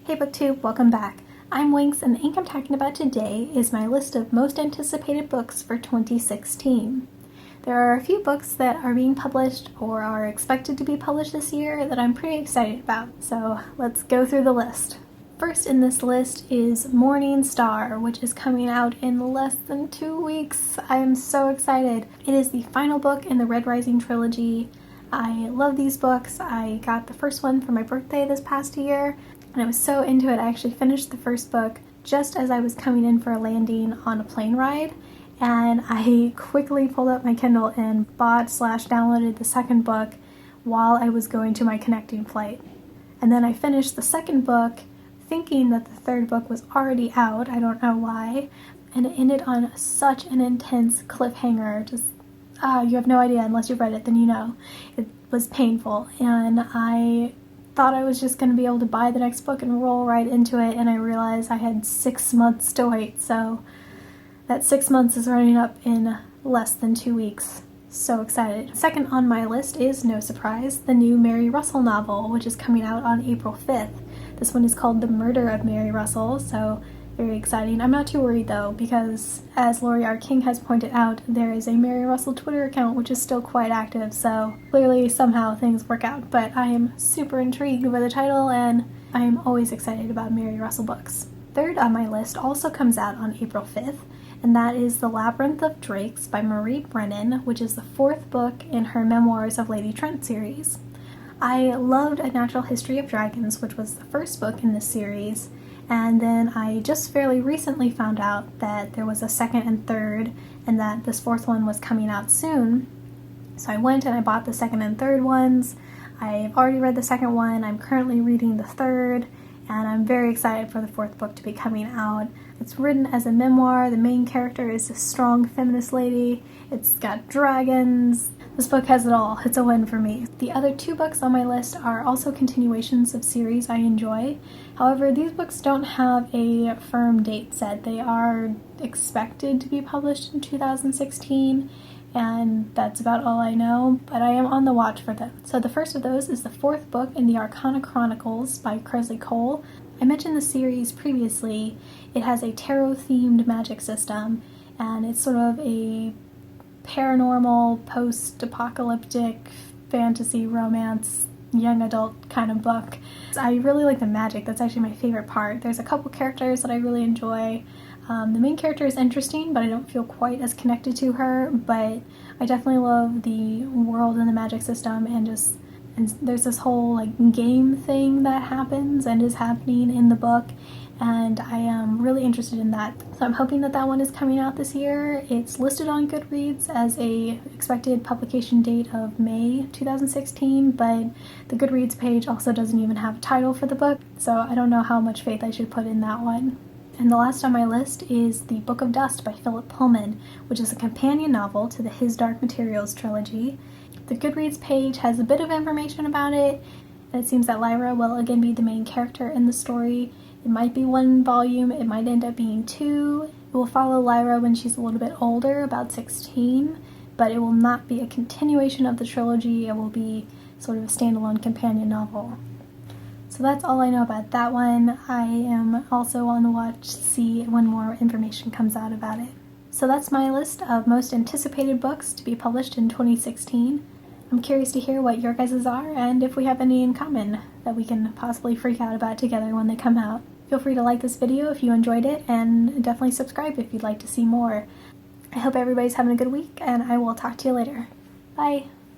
Hey BookTube, welcome back. I'm Winx, and the ink I'm talking about today is my list of most anticipated books for 2016. There are a few books that are being published or are expected to be published this year that I'm pretty excited about, so let's go through the list. First in this list is Morning Star, which is coming out in less than 2 weeks. I am so excited. It is the final book in the Red Rising trilogy. I love these books. I got the first one for my birthday this past year, and I was so into it I actually finished the first book just as I was coming in for a landing on a plane ride, and I quickly pulled up my Kindle and bought/downloaded the second book while I was going to my connecting flight. And then I finished the second book thinking that the third book was already out, I don't know why, and it ended on such an intense cliffhanger. You have no idea unless you've read it, then you know. It was painful, and I thought I was just going to be able to buy the next book and roll right into it, and I realized I had 6 months to wait, so that 6 months is running up in less than 2 weeks. So excited. Second on my list is, no surprise, the new Mary Russell novel, which is coming out on April 5th. This one is called The Murder of Mary Russell, so very exciting. I'm not too worried though, because as Laurie, our king, has pointed out, there is a Mary Russell Twitter account which is still quite active, so clearly somehow things work out. But I am super intrigued by the title, and I am always excited about Mary Russell books. Third on my list also comes out on April 5th, and that is The Labyrinth of Drakes by Marie Brennan, which is the fourth book in her Memoirs of Lady Trent series. I loved A Natural History of Dragons, which was the first book in this series, and then I just fairly recently found out that there was a second and third, and that this fourth one was coming out soon. So I went and I bought the second and third ones. I've already read the second one, I'm currently reading the third, and I'm very excited for the fourth book to be coming out. It's written as a memoir. The main character is a strong feminist lady. It's got dragons. This book has it all. It's a win for me. The other two books on my list are also continuations of series I enjoy. However, these books don't have a firm date set. They are expected to be published in 2016, and that's about all I know, but I am on the watch for them. So the first of those is the fourth book in the Arcana Chronicles by Kresley. I mentioned the series previously. It has a tarot-themed magic system, and it's sort of a paranormal, post-apocalyptic, fantasy, romance, young adult kind of book. I really like the magic. That's actually my favorite part. There's a couple characters that I really enjoy. The main character is interesting, but I don't feel quite as connected to her, but I definitely love the world and the magic system, and there's this whole like game thing that happens and is happening in the book, and I am really interested in that. So I'm hoping that that one is coming out this year. It's listed on Goodreads as a expected publication date of May 2016, but the Goodreads page also doesn't even have a title for the book, so I don't know how much faith I should put in that one. And the last on my list is The Book of Dust by Pullman, which is a companion novel to the His Dark Materials trilogy. The Goodreads page has a bit of information about it, and it seems that Lyra will again be the main character in the story. It might be 1 volume, it might end up being 2. It will follow Lyra when she's a little bit older, about 16, but it will not be a continuation of the trilogy. It will be sort of a standalone companion novel. So that's all I know about that one. I am also on the watch to see when more information comes out about it. So that's my list of most anticipated books to be published in 2016. I'm curious to hear what your guys's are, and if we have any in common that we can possibly freak out about together when they come out. Feel free to like this video if you enjoyed it, and definitely subscribe if you'd like to see more. I hope everybody's having a good week, and I will talk to you later. Bye!